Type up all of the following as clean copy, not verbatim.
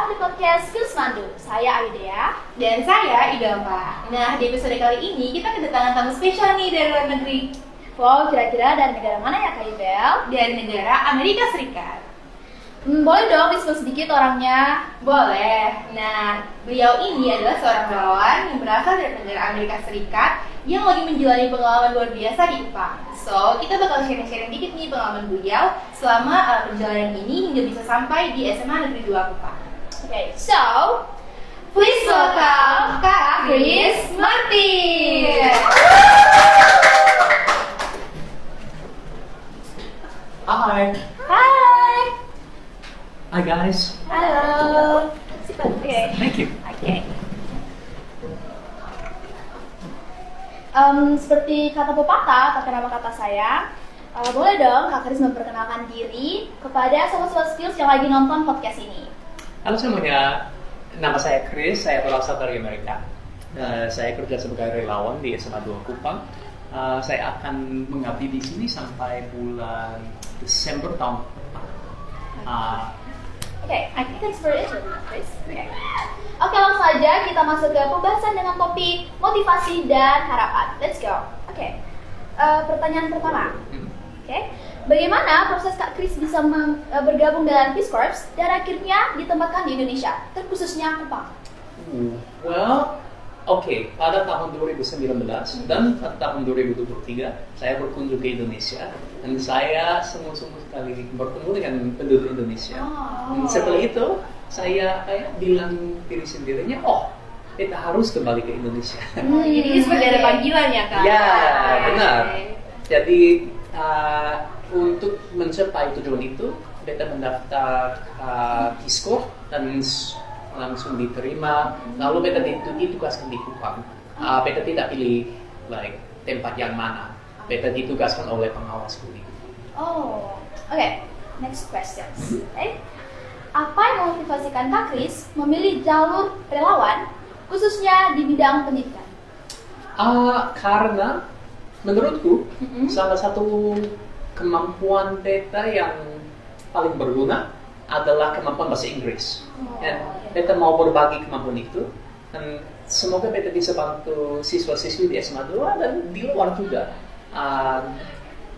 datang di podcast Skills Mandu. Saya Aidea. Dan saya Idampa. Nah, di episode kali ini kita kedatangan tamu spesial nih dari luar negeri. Wow, kira-kira dari negara mana ya Kak Ibel? Dari negara Amerika Serikat. Boleh dong disebut sedikit orangnya? Boleh. Nah, beliau ini adalah seorang relawan yang berasal dari negara Amerika Serikat yang lagi menjalani pengalaman luar biasa di Kupang. So, kita bakal sharing-sharing dikit nih pengalaman beliau selama perjalanan ini hingga bisa sampai di SMA Negeri 2 Kupang. Okay, so please welcome Kak Chris Martin. Hi. Hai. Hi guys. Halo. Oke. Thank you. Oke. Seperti kata pepatah, kata nama kata saya, boleh dong Kak Chris memperkenalkan diri kepada sobat-sobat skills yang lagi nonton podcast ini. Halo semuanya. Nama saya Chris. Saya berasal dari Amerika. Saya kerja sebagai relawan di SMA 2 Kupang. Saya akan mengabdi di sini sampai bulan Desember tahun depan. Oke, I think that's for it, Chris. Oke, langsung aja kita masuk ke pembahasan dengan topik motivasi dan harapan. Let's go. Oke, pertanyaan pertama. Oke, bagaimana proses Kak Chris bisa bergabung dengan Peace Corps dan akhirnya ditempatkan di Indonesia, terkhususnya Kupang? Well, pada tahun 2019 dan pada tahun 2023 saya berkunjung ke Indonesia dan saya sungguh-sungguh sekali bertemu dengan penduduk Indonesia. Dan setelah itu saya bilang diri sendirinya, kita harus kembali ke Indonesia. Jadi ini seperti ada panggilan ya Kak? Ya, benar. Jadi untuk mencapai tujuan itu, beta mendaftar Peace Corps dan langsung diterima. Lalu beta ditugaskan di Kupang. Beta tidak pilih tempat yang mana. Beta ditugaskan oleh pengawas kuliah. Oke. Next question. Apa yang memotivasikan Kak Chris memilih jalur relawan, khususnya di bidang pendidikan? Karena menurutku salah satu kemampuan beta yang paling berguna adalah kemampuan bahasa Inggris. Dan beta mau berbagi kemampuan itu dan semoga beta bisa bantu siswa-siswi di SMA 2 dan di luar juga.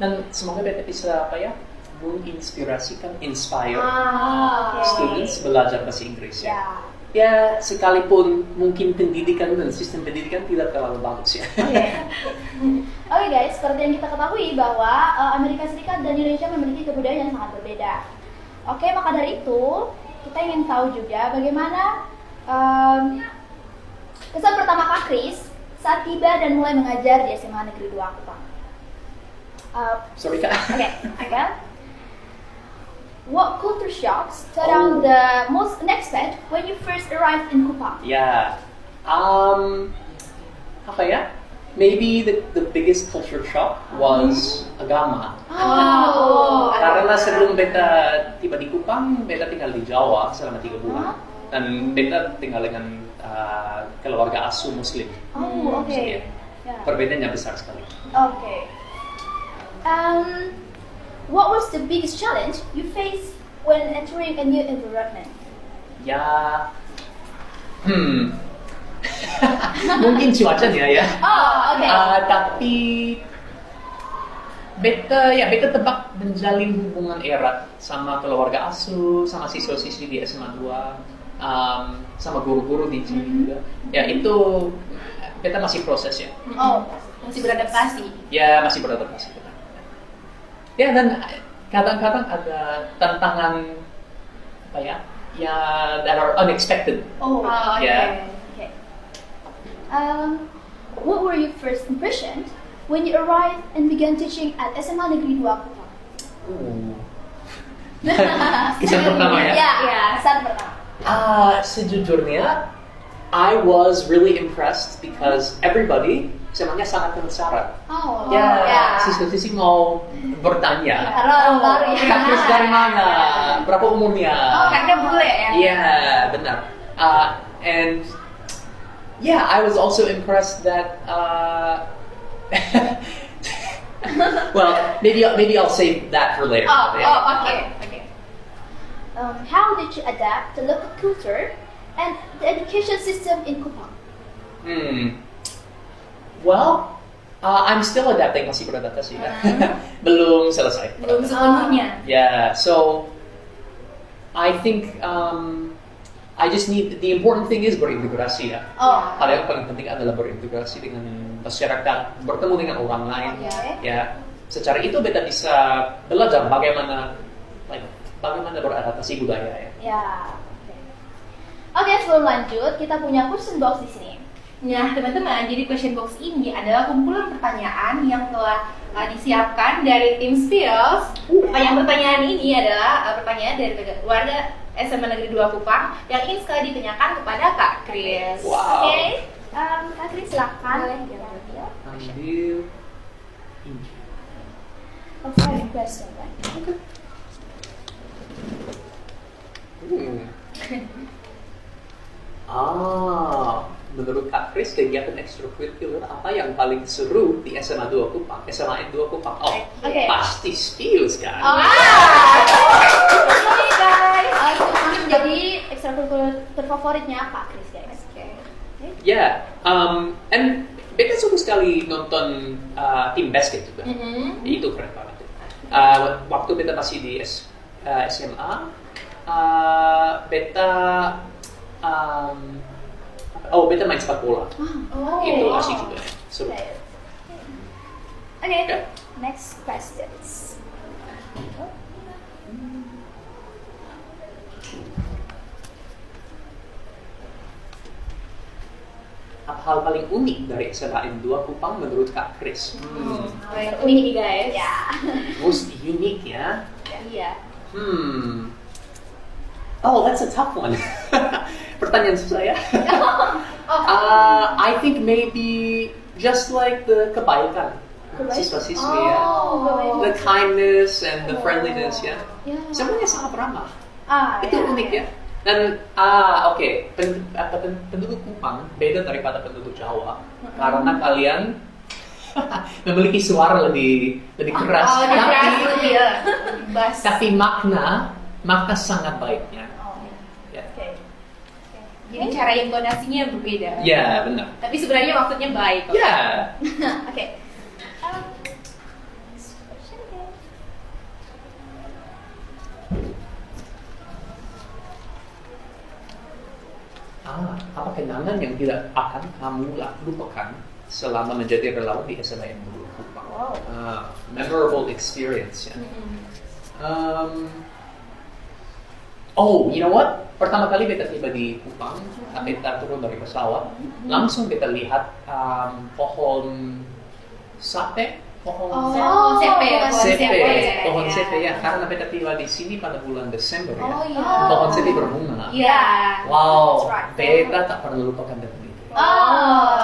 Dan semoga beta bisa menginspirasikan, inspire students belajar bahasa Inggris ya. Ya, sekalipun mungkin pendidikan dan sistem pendidikan tidak terlalu bagus ya. Oke guys, seperti yang kita ketahui bahwa Amerika Serikat dan Indonesia memiliki kebudayaan yang sangat berbeda. Oke, maka dari itu kita ingin tahu juga bagaimana kesan pertama Kak Chris saat tiba dan mulai mengajar di SMA Negeri 2 Kupang. Sorry Kak. Okay. What culture shocks stood out the most unexpected when you first arrived in Kupang? Yeah. Maybe the biggest culture shock was agama. Karena sebelum beta tiba di Kupang, beta tinggal di Jawa selama 3 bulan. Dan beta tinggal dengan keluarga asuh Muslim. Okay. Perbedaannya besar sekali. Okay. What was the biggest challenge you faced when entering a new environment? Ya, mungkin cuacanya ya. Tapi beta tetap menjalin hubungan erat sama keluarga asuh, sama siswa-siswi di SMA 2, sama guru-guru di sini juga. Ya itu beta masih proses ya. Masih beradaptasi. Ya masih beradaptasi. Ya dan kadang-kadang ada tantangan that are unexpected. Okay. What were your first impressions when you arrived and began teaching at SMA Negeri 2 Kupang? Kesan pertama ya? Ya, kesan pertama. Sejujurnya, I was really impressed because everybody semuanya sangat penasaran. Siswa-siswi mau bertanya. Karena baru ya. Kak Chris dari mana? Berapa umurnya? Karena bule ya? Iya, benar. And I was also impressed that well, maybe I'll save that for later. Okay. how did you adapt the local culture and the education system in Kupang? Well, I'm still adapting, masih beradaptasi ya. Belum selesai. Belum sepenuhnya. Yeah, so I think I just need, the important thing is berintegrasi ya. Hal yang paling penting adalah berintegrasi dengan masyarakat, bertemu dengan orang lain. Ya, secara itu beta bisa belajar bagaimana beradaptasi budaya ya. Ya. Oke, sebelum lanjut, kita punya question box di sini. Nah, teman-teman, jadi question box ini adalah kumpulan pertanyaan yang telah disiapkan dari tim Spills. Yang pertanyaan ini adalah pertanyaan dari warga SMA Negeri 2 Kupang yang ingin sekali ditanyakan kepada Kak Kris. Wow. Oke, Kak Kris silakan. Ambil ini. Question, right? Menurut Kak Kris, kegiatan ekstrakurikuler apa yang paling seru di SMA 2 Kupang? SMA 2 Kupang. Oke. Pasti Spills kan? Guys, jadi ekstrakurikuler terfavoritnya Kak Kris, guys. Ya, and beta suka sekali nonton tim basket juga. Itu keren banget. Waktu beta masih di SMA, beta beta main sepak bola. Itu asik juga. Seru. Okay, next questions. Apa hal paling unik dari SMA N2 Kupang menurut Kak Kris? Yang unik nih guys. Ya. Most unique ya? Iya. Oh, that's a tough one. Pertanyaan susah ya. I think maybe just like the kebaikan siswa-siswi ya. The kindness and the friendliness ya. Semuanya sangat ramah. Itu unik ya. Dan penduduk Kupang beda daripada penduduk Jawa karena kalian memiliki suara lebih keras, tapi makna sangat baiknya. Jadi cara intonasinya berbeda. Ya, benar. Tapi sebenarnya maksudnya baik. Ya. Oke. Apa kenangan yang tidak akan kamu lupakan selama menjadi relawan di SMA N2 Kupang? Memorable experience ya. You know what? Pertama kali beta tiba di Kupang, beta turun dari pesawat, langsung beta lihat pohon sate, pohon sepe ya. Karena beta tiba di sini pada bulan Desember ya. Pohon sepe berbunga. Wow, beta tak pernah lupakan detik itu.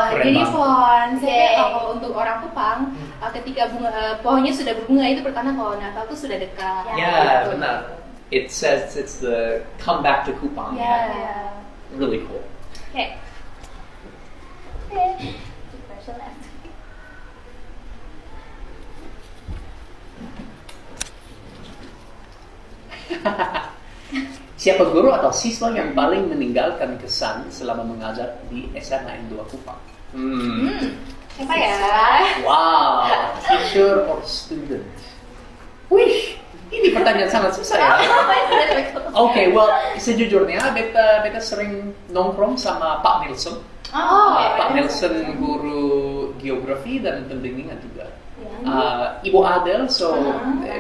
Jadi pohon sepe kalau untuk orang Kupang, ketika pohonnya sudah berbunga itu pertanda kalau Natal itu sudah dekat. Ya, benar. It says it's the comeback to Kupang. Yeah. Really cool. Okay. Question left. Siapa guru atau siswa yang paling meninggalkan kesan selama mengajar di SMA N2 Kupang? Siapa ya? Wow, teacher or student? Wih, ini pertanyaan sangat susah ya. Oke, well, sejujurnya beta sering nongkrong sama Pak Nelson. Pak Nelson guru geografi dan pendidikan juga. Ibu Adel,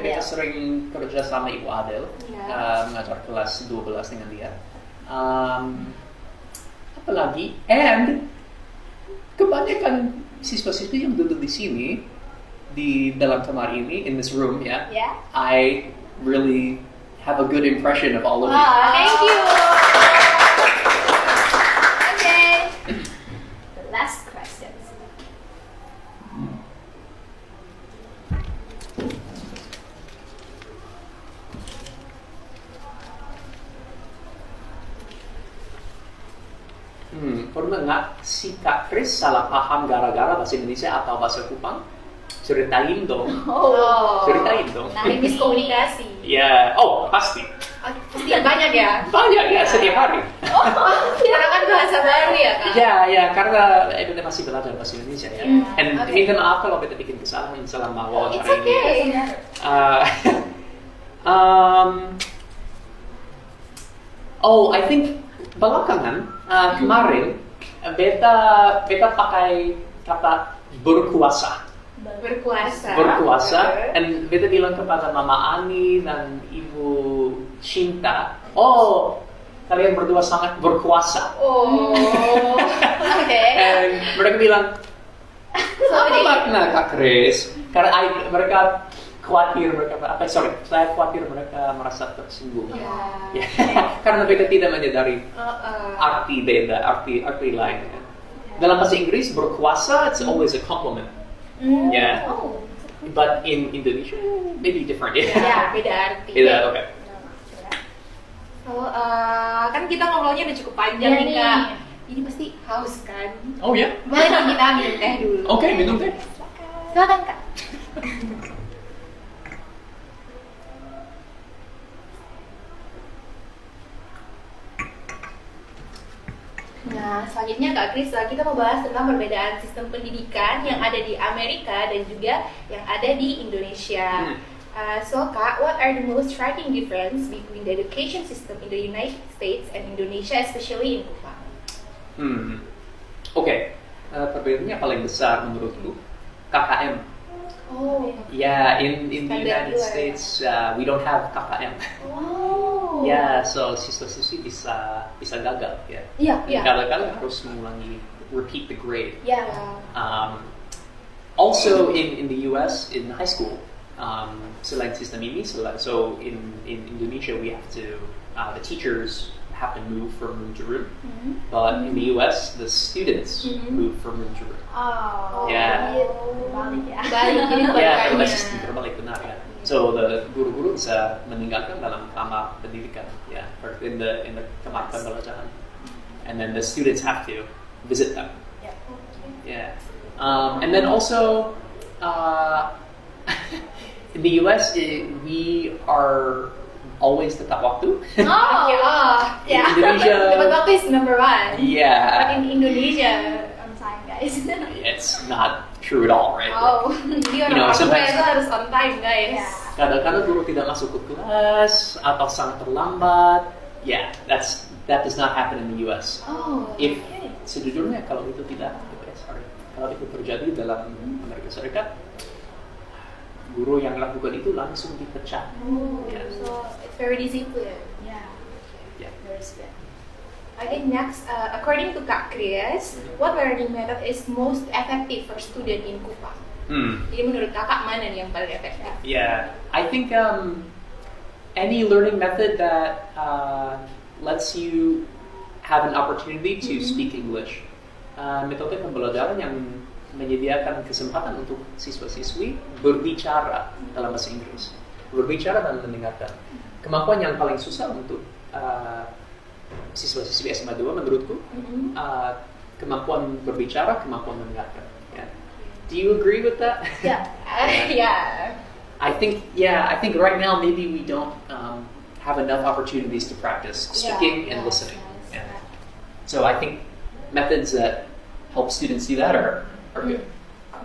beta sering kerja sama Ibu Adel, mengajar kelas 12 dengan dia. Apa lagi? And kebanyakan siswa-siswi yang duduk di sini, di dalam kamar ini, in this room ya, I really have a good impression of all of you. Thank you. Okay. The last question. Pernah nggak si Kak Kris salah paham gara-gara bahasa Indonesia atau bahasa Kupang? ceritain dong. Oh. Ceritain dong. Nah, ini miskomunikasi. Ya, oh pasti. Pasti banyak ya. Banyak ya, setiap hari. Karena kan bahasa baru ya kan. Ya, karena beta masih belajar bahasa Indonesia ya. Dan Okay. minta maaf kalau beta bikin kesalahan selama It's wawancara ini. okay. I think belakangan kemarin beta pakai kata berkuasa. Berkuasa, dan beta bilang kepada Mama Ani dan Ibu Shinta, oh kalian berdua sangat berkuasa. Oh. Oke. Dan mereka bilang, apa makna Kak Chris? Karena mereka khawatir, saya khawatir mereka merasa tersinggung. Ya. Ya, karena mereka tidak menyadari arti beda, arti lain. Ya. Dalam bahasa Inggris berkuasa it's always a compliment. Yeah. Oh. But in Indonesia maybe different. Ya, beda arti. Beda, oke. Oh, kan kita ngobrolnya udah cukup panjang Iya nih nih. Kak. Ini pasti haus kan? Oh ya? Boleh dong kita minum teh dulu. Oke, minum teh. Silakan Kak. Nah, selanjutnya Kak Chris, kita mau bahas tentang perbedaan sistem pendidikan yang ada di Amerika dan juga yang ada di Indonesia. So Kak, what are the most striking difference between the education system in the United States and Indonesia, especially in Kupang? Oke. Perbedaannya paling besar menurutku KKM. Oh. Yeah, in the Standar United dua ya? States we don't have KKM. Oh. Yeah, so siswa-siswi bisa gagal ya. Iya. Kadang-kadang harus mengulangi, repeat the grade. Ya. Also in the US in high school, selain sistem ini, so in Indonesia we have to the teachers have to move from room to room, but in the US the students move from room to room. Oh. Ya. Balik ya. Balik jadi Ya, kebalikannya. sistem terbalik benar ya. So the guru-guru bisa meninggalkan dalam kamar pendidikan, ya, in the kamar pembelajaran, and then the students have to visit them. Yeah. And then also in the US we are always tepat waktu. Ya. Indonesia. Tepat waktu is number one. Yeah. But in Indonesia. On time guys. It's not true at all, right? Oh, jadi You know, orang tua sometimes- itu harus on time guys. Yeah. Kadang-kadang guru tidak masuk ke kelas atau sangat terlambat. Yeah, that does not happen in the US. Oh. If sejujurnya kalau itu kalau itu terjadi dalam Amerika Serikat, guru yang lakukan itu langsung dipecat. Yeah. So it's very disciplined. Yeah. Yeah. There's good. Okay, next, according to Kak Chris, what learning method is most effective for student in Kupang? Jadi menurut kakak mana nih yang paling efektif? Yeah, I think any learning method that lets you have an opportunity to speak English. Metode pembelajaran yang menyediakan kesempatan untuk siswa-siswi berbicara dalam bahasa Inggris, berbicara dan mendengarkan. Kemampuan yang paling susah untuk siswa-siswi SMA 2 menurutku, kemampuan berbicara, kemampuan mendengarkan. Yeah. Do you agree with that? Yeah. Yeah. I think right now maybe we don't have enough opportunities to practice speaking and listening. Yeah. So I think methods that help students do that are good.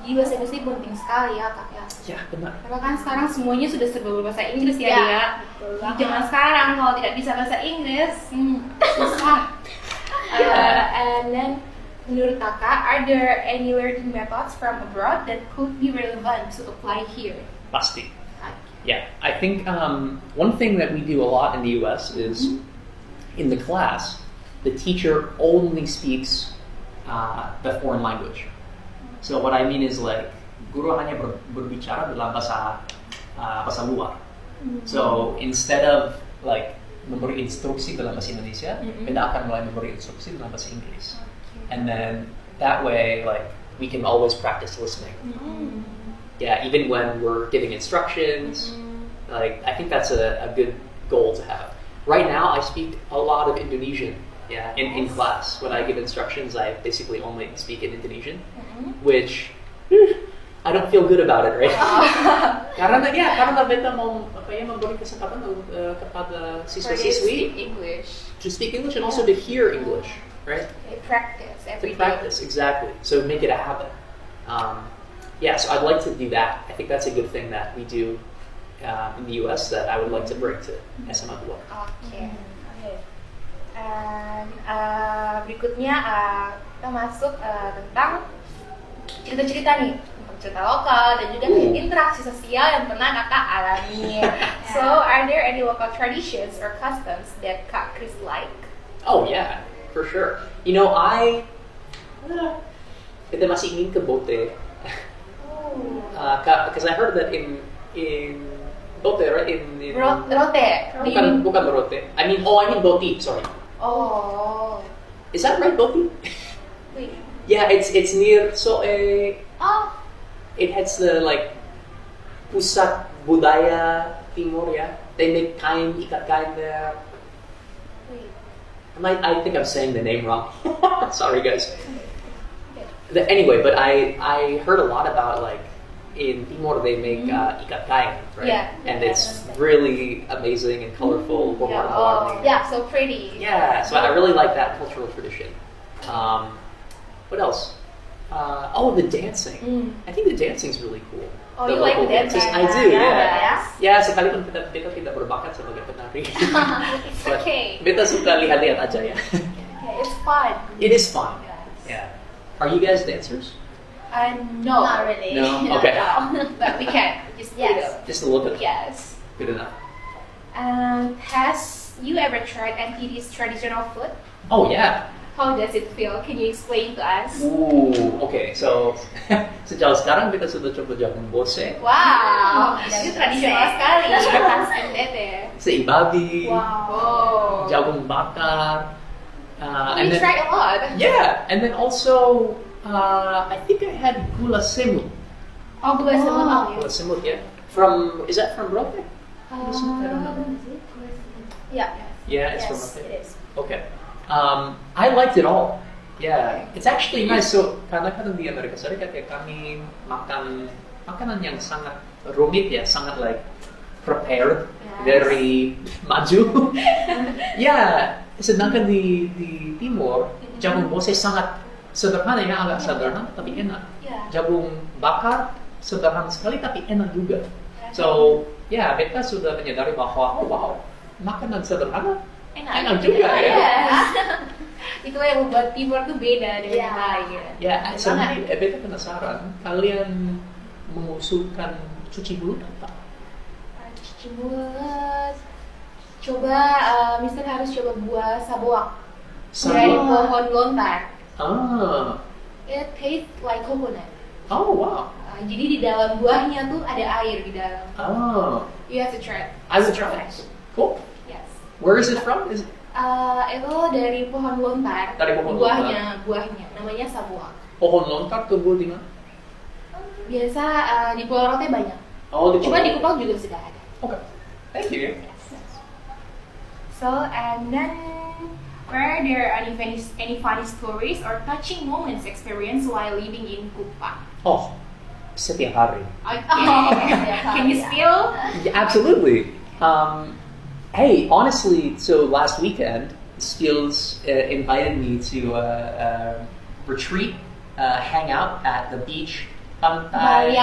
Jadi bahasa Inggris ini penting sekali ya Kak ya. Ya, benar. Karena kan sekarang semuanya sudah serba berbahasa Inggris ya, Ya, Dia. betul Di banget. zaman sekarang kalau tidak bisa bahasa Inggris, susah. And then menurut kakak, are there any learning methods from abroad that could be relevant to apply here? Pasti. Yeah, I think one thing that we do a lot in the US is in the class, the teacher only speaks the foreign language. So what I mean is like guru hanya berbicara dalam bahasa luar. So instead of like memberi instruksi dalam bahasa Indonesia, kita akan mulai memberi instruksi dalam bahasa Inggris. And then that way like we can always practice listening. Yeah, even when we're giving instructions, like I think that's a good goal to have. Right now, I speak a lot of Indonesian. Yeah, in class, when I give instructions, I basically only speak in Indonesian, which I don't feel good about it, right? karena beta mau memberi kesempatan kepada siswa-siswi English. to speak English and also to hear English, right? They practice To every day. practice, exactly. So make it a habit. So I'd like to do that. I think that's a good thing that we do in the US that I would like to bring to SMA 2. Oke. Dan berikutnya kita masuk tentang cerita-cerita nih, tentang cerita lokal dan juga interaksi sosial yang pernah kakak alami. So, are there any local traditions or customs that Kak Chris like? Oh yeah, for sure. You know, kita masih ingin ke Bote. Because I heard that in Bote, right? In Rote. bukan Rote. I mean Boti. Sorry. Oh. Is that right, Boti? Wait. Yeah, it's near. So Oh, it has the pusat budaya Timur. Yeah, they make ikat kain there. Wait. I think I'm saying the name wrong. Sorry, guys. Anyway, but I heard a lot about in Timor they make ikat kain, right? Yeah. And it's really amazing and colorful. Yeah. Yeah, so pretty. Yeah, so I really like that cultural tradition. What else? The dancing. I think the dancing is really cool. Oh, The you like local dancing? dances. I do, yeah. Yes. Ya, sekalipun kita tidak berbakat sebagai penari. It's But okay. Beta suka lihat-lihat aja ya. Okay, it's fun. It is fun. Yes. Yeah. Are you guys dancers? No. not really. No? Okay. But we can. Just Yes. Just a little bit. Yes. Good enough. Has you ever tried NTD's traditional food? Oh yeah. How does it feel? Can you explain to us? Okay. So sejauh sekarang kita sudah coba jagung bose, Wow, Dan itu tradisional sekali. Khas NTT. sei babi, Wow. jagung bakar. We tried a lot. Yeah, and then also I think I had gula semut. Oh, gula semut. Oh, Gula semut, yeah. Is that from Rote? Gula semut, I don't know. Yeah. Yeah, it's from Yes, Rote. it is. Okay. I liked it all. Yeah, it's actually nice. So karena kan di Amerika Serikat ya kami makan makanan yang sangat rumit ya, sangat prepared, Yes. very maju. Yeah, sedangkan di Timur jagung bose sangat sederhana ya, agak sederhana tapi enak. Yeah. Jagung bakar sederhana sekali tapi enak juga. So yeah, beta sudah menyadari bahwa makanan sederhana enak juga ya. Itulah yang membuat Timur tuh beda dari Yeah. yang lain. Ya, sebenarnya beta penasaran, kalian mengusulkan cuci mulut apa? Cuci mulut. Coba, Mister harus coba buah sabuak dari pohon lontar. It tastes like coconut. Oh wow. Jadi di dalam buahnya tuh ada air di dalam. You have to try. I would try it. Cool. Yes. Where is it from? Itu dari pohon lontar. Dari pohon buahnya namanya sabuak. Pohon lontar tumbuh di mana? Biasa di Pulau Rote banyak. Oh, Cuma di Kupang juga sudah ada. Okay. Thank you. So, and then were there any funny stories or touching moments experienced while living in Kupang? Oh, setiap hari. Okay. Can you spill? Yeah, absolutely. Hey, honestly, so last weekend, Skills invited me to retreat, hang out at the beach. Pantai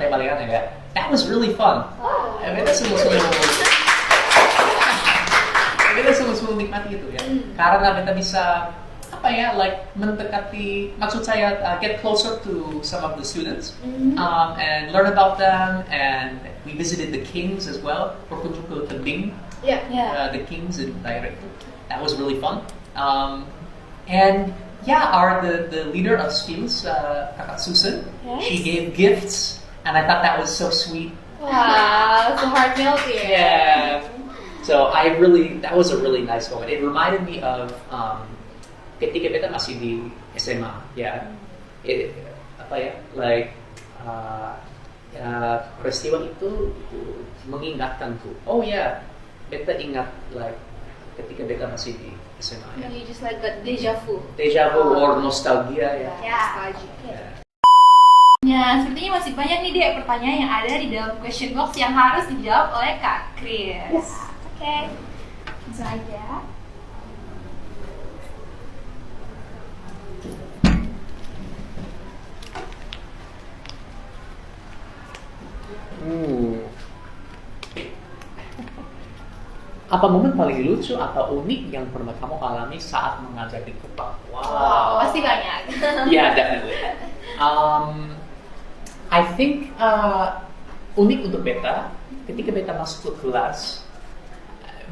Baliana, yeah. That was really fun. Beta sungguh nikmati itu ya. Karena beta bisa mendekati, maksud saya get closer to some of the students and learn about them, and we visited the Kings as well. Berkunjung ke tebing, the Kings in Daerah. That was really fun. And yeah, the leader of Skills, Kakak Susan, she gave gifts, and I thought that was so sweet. Wow, so heart melting. Yeah. So that was a really nice moment. It reminded me of ketika beta masih di SMA, ya. Peristiwa itu mengingatkanku. Oh ya, beta ingat ketika beta masih di SMA. Ya. You just like got deja vu. Deja vu or nostalgia ya. Nostalgia. Yeah. Nah, sepertinya masih banyak nih dek pertanyaan yang ada di dalam question box yang harus dijawab oleh Kak Chris. Oke. Langsung aja. Apa momen paling lucu atau unik yang pernah kamu alami saat mengajar di Kupang? Wow, pasti banyak. Yeah, definitely. I think unik untuk beta ketika beta masuk ke kelas,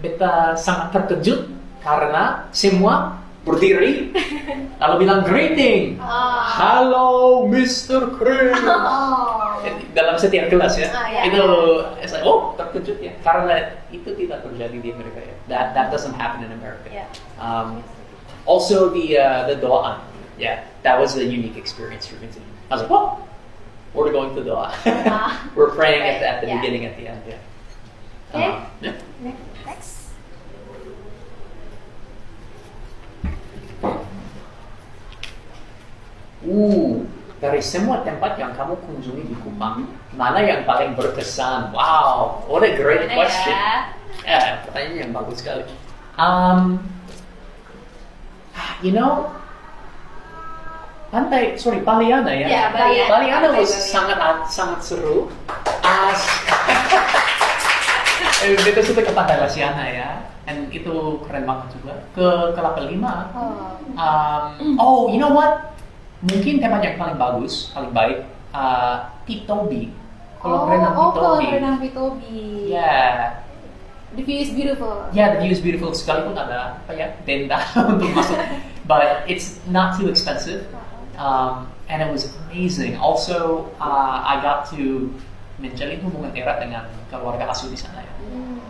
beta sangat terkejut karena semua berdiri lalu bilang greeting, halo Mr. Chris. Dalam setiap kelas ya, ya. itu oh terkejut ya karena itu tidak terjadi di Amerika ya. That doesn't happen in America. Yeah. Also the doa, yeah, that was a unique experience for me too. I was like, what? We're going to doa. We're praying at the Yeah. beginning, at the end. Yeah. Okay. Yeah. Next. Dari semua tempat yang kamu kunjungi di Kupang, mana yang paling berkesan? Wow, what a great Mana question. ya? Pertanyaan yang bagus sekali. You know, Paliana ya. Ya, Paliana. Paliana was Paliana. sangat seru. Kita sudah ke Pantai Lasiana ya, dan itu keren banget juga. Ke Kelapa Lima. You know what? Mungkin tempat yang paling bagus, paling baik, Pitobi. Kolam renang Pitobi. Kolam renang Pitobi. Yeah. The view is beautiful. Yeah, the view is beautiful. Sekalipun ada tenda untuk masuk, but it's not too expensive, and it was amazing. Also, I got to menjalin hubungan erat dengan keluarga asuh di sana ya.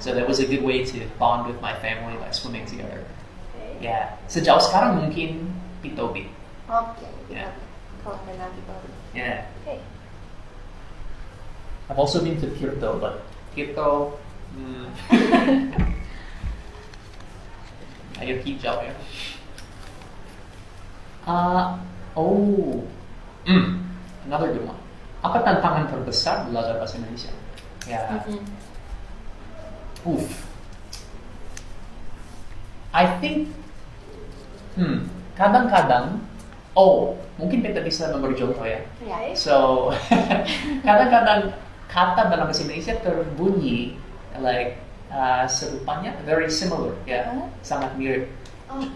So that was a good way to bond with my family by swimming together. Yeah, sejauh sekarang mungkin Pitobi. Oke. Yeah. Kolam renang Pitobi. Yeah. Okay. I've also been to Tirto, but Tirto, air hijau ya. Another good one. Apa tantangan terbesar belajar bahasa Indonesia? Ya. I think, kadang-kadang, mungkin kita bisa memberi contoh ya. Ya. So, kadang-kadang kata dalam bahasa Indonesia terbunyi like serupanya very similar ya, sangat mirip.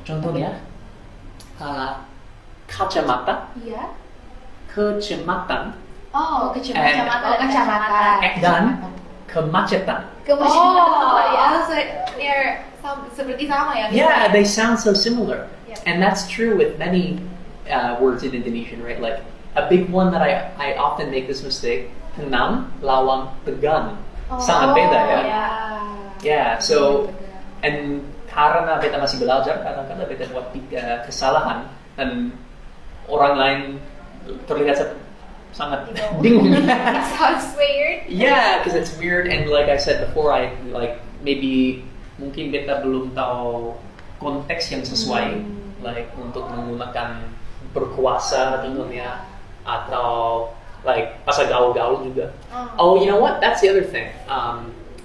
Contohnya, kacamata, Iya. kecematan, Kacamata. dan kemacetan. Seperti sama ya. Yeah, they sound so similar. Yeah. And that's true with many words in Indonesian, right? Like a big one that I often make this mistake, tenang lawan tegang. Sangat beda ya. Yeah, so and karena beta masih belajar, kadang-kadang beta buat kesalahan dan orang lain terlihat sangat bingung. It sounds weird. Yeah, because it's weird, and like I said before, I like maybe mungkin beta belum tahu konteks yang sesuai, like untuk menggunakan berkuasa contohnya, atau like bahasa gaul-gaul juga. You know what? That's the other thing.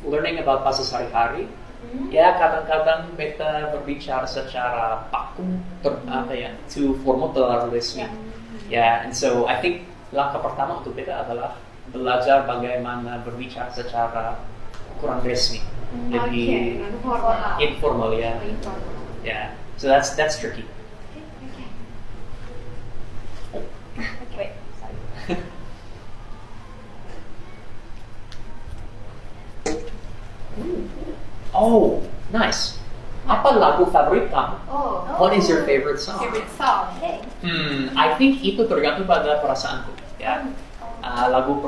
Learning about bahasa sehari-hari. Ya, kadang-kadang beta berbicara secara baku, too formal, terlalu resmi. Yeah, and so I think langkah pertama untuk beta adalah belajar bagaimana berbicara secara kurang resmi, lebih informal ya. Yeah, so that's tricky. Wait, sorry. Nice. Apa lagu favorit kamu? What is your favorite song? Favorite song. Okay. I think itu tergantung pada perasaanku. Ya, lagu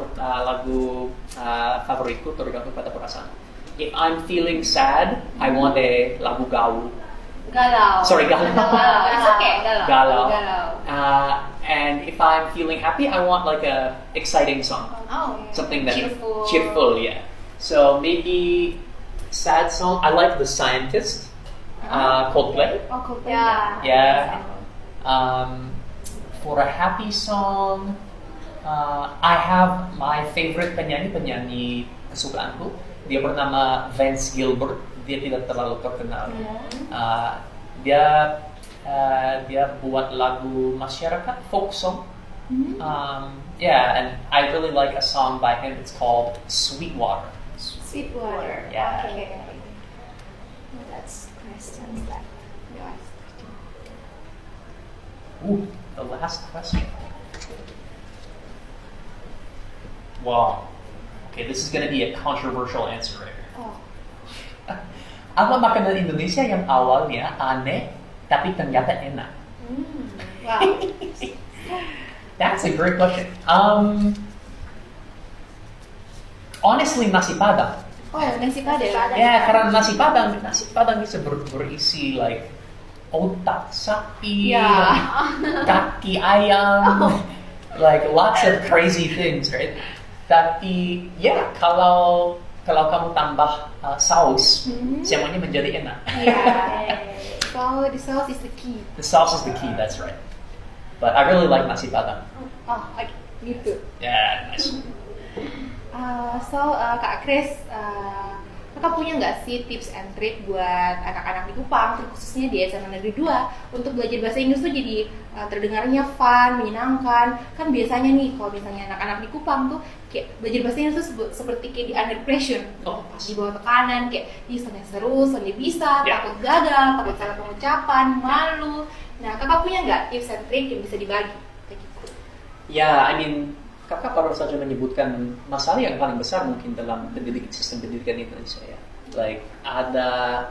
favoritku tergantung pada perasaan. If I'm feeling sad, I want a lagu gaul. Galau. Sorry, galau. It's okay. Galau. Galau. And if I'm feeling happy, I want like a exciting song, something that cheerful. Yeah. So maybe sad song. I like The Scientist, Coldplay. Yeah. Yeah. For a happy song, I have my favorite penyanyi kesukaanku. Dia bernama Vance Gilbert. Dia tidak terlalu terkenal. Dia buat lagu masyarakat, folk song. And I really like a song by him. It's called Sweetwater. Sweetwater. Yeah. Okay. That's questions left. Ooh, the last question. Wow. Okay, this is going to be a controversial answer right here. Oh. Apa makanan Indonesia yang awalnya aneh tapi ternyata enak? Wow. That's a great question. Honestly, nasi padang. Oh, nasi padang. Ya, karena nasi padang bisa berisi like otak sapi, kaki ayam, like lots of crazy things, right? Tapi ya kalau kamu tambah saus, semuanya menjadi enak. So the sauce is the key. The sauce is the key, that's right. But I really like nasi padang. Oh, like gitu. Yeah, nice. Kak Chris, kakak punya nggak sih tips and trick buat anak-anak di Kupang, khususnya di SMA Negeri 2, untuk belajar bahasa Inggris tuh jadi terdengarnya fun, menyenangkan? Kan biasanya nih, kalau misalnya anak-anak di Kupang tuh kayak belajar bahasa Inggris tuh seperti kayak di under pressure, di bawah tekanan, kayak soalnya seru, soalnya bisa, takut gagal, takut salah pengucapan, malu. Nah, kakak punya nggak tips and trick yang bisa dibagi? Kayak gitu. Ya, I mean, kakak baru saja menyebutkan masalah yang paling besar mungkin dalam sistem pendidikan Indonesia ya. Like ada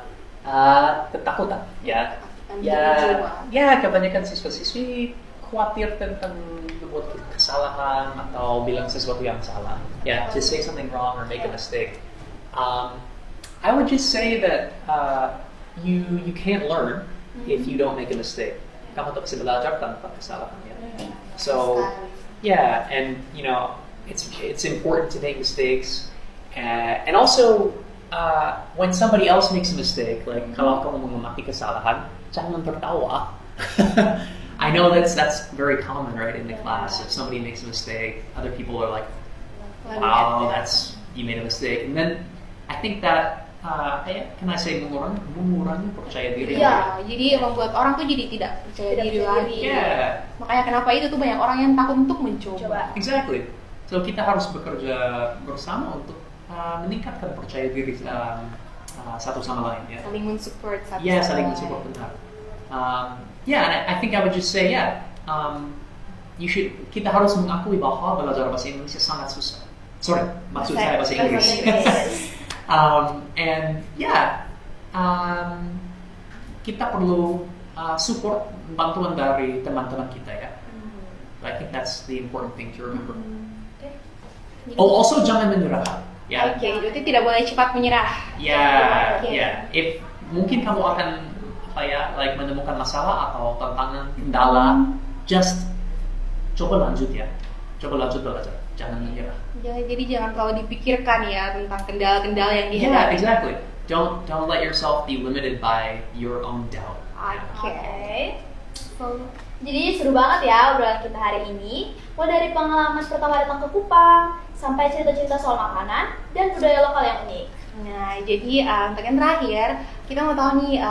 ketakutan ya. Ya, kebanyakan siswa-siswi khawatir tentang membuat kesalahan atau bilang sesuatu yang salah. Yeah, just say something wrong or make a mistake. I would just say that you can't learn if you don't make a mistake. Kamu tak bisa belajar tanpa kesalahan ya. So yeah, and you know, it's important to make mistakes, and also when somebody else makes a mistake, like kalau kamu mengamati kesalahan, jangan tertawa. I know that's very common, right, in the class. If somebody makes a mistake, other people are like, "Wow, you made a mistake," and then I think that can I say mengurangi percaya diri. Iya, jadi membuat orang tuh jadi tidak percaya diri lagi. Yeah. Makanya kenapa itu tuh banyak orang yang takut untuk mencoba. Exactly. So kita harus bekerja bersama untuk meningkatkan percaya diri satu sama lain ya. Saling mensupport satu sama lain. Yeah, saling mensupport benar. And I think I would just say kita harus mengakui bahwa belajar bahasa Indonesia sangat susah. Sorry, maksud saya bahasa Inggris. Kita perlu support bantuan dari teman-teman kita ya. I think that's the important thing to remember. Also jangan menyerah. Ya. Oke, berarti tidak boleh cepat menyerah. If mungkin kamu akan menemukan masalah atau tantangan, kendala, just coba lanjut ya. Coba lanjut belajar. Jangan menyerah. Jadi jangan terlalu dipikirkan ya tentang kendala-kendala yang dihadapi. Yeah, exactly. Don't let yourself be limited by your own doubt. Okay. Jadi seru banget ya obrolan kita hari ini. Mulai dari pengalaman pertama datang ke Kupang, sampai cerita-cerita soal makanan dan budaya lokal yang unik. Nah, jadi untuk yang terakhir, kita mau tahu nih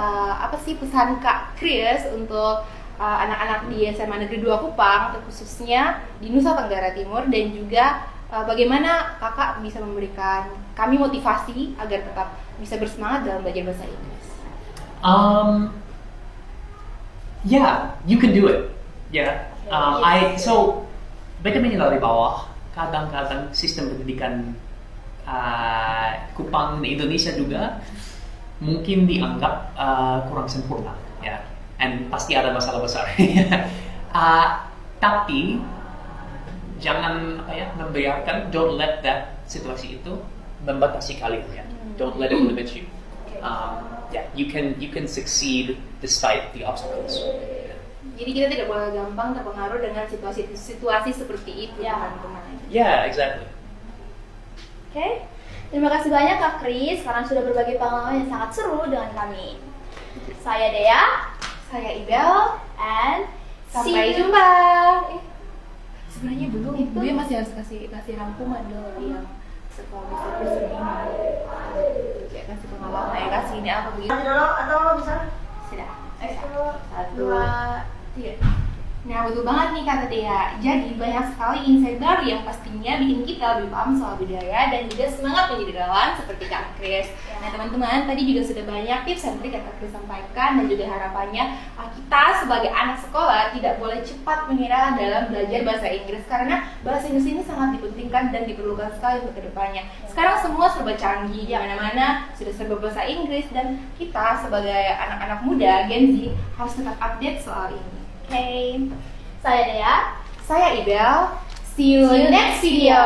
apa sih pesan Kak Chris untuk anak-anak di SMA Negeri 2 Kupang, khususnya di Nusa Tenggara Timur, dan juga bagaimana kakak bisa memberikan kami motivasi agar tetap bisa bersemangat dalam belajar bahasa Inggris. Yeah, you can do it. Yeah. Beda dari bawah. Kadang-kadang sistem pendidikan Kupang di Indonesia juga mungkin dianggap kurang sempurna. Ya. And pasti ada masalah besar. Tapi jangan membiarkan, don't let that situasi itu membatasi kalian ya. Don't let it limit you. You can succeed despite the obstacles. Jadi kita tidak boleh gampang terpengaruh dengan situasi seperti itu, teman-teman. Yeah, exactly. Okay. Terima kasih banyak Kak Chris karena sudah berbagi pengalaman yang sangat seru dengan kami. Saya Dea, Saya Ibel, and sampai jumpa. Sebenarnya belum, Itu- dia masih harus kasih rangkuman dong yang sekolah bisa person ini. Kayak kasih pengalaman, kasih ini apa begitu. Atau bisa? Sudah. Satu, dua, tiga. Nah, betul banget nih kata Dea. Jadi banyak sekali insight baru yang pastinya bikin kita lebih paham soal budaya dan juga semangat menjadi relawan seperti Kak Kris. Nah, teman-teman, tadi juga sudah banyak tips dan trik yang Kak Kris sampaikan dan juga harapannya kita sebagai anak sekolah tidak boleh cepat menyerah dalam belajar bahasa Inggris karena bahasa Inggris ini sangat dipentingkan dan diperlukan sekali untuk kedepannya. Sekarang semua serba canggih, di mana-mana sudah serba bahasa Inggris dan kita sebagai anak-anak muda Gen Z harus tetap update soal ini. Oke. Saya Dea. Saya Ibel. See you next video.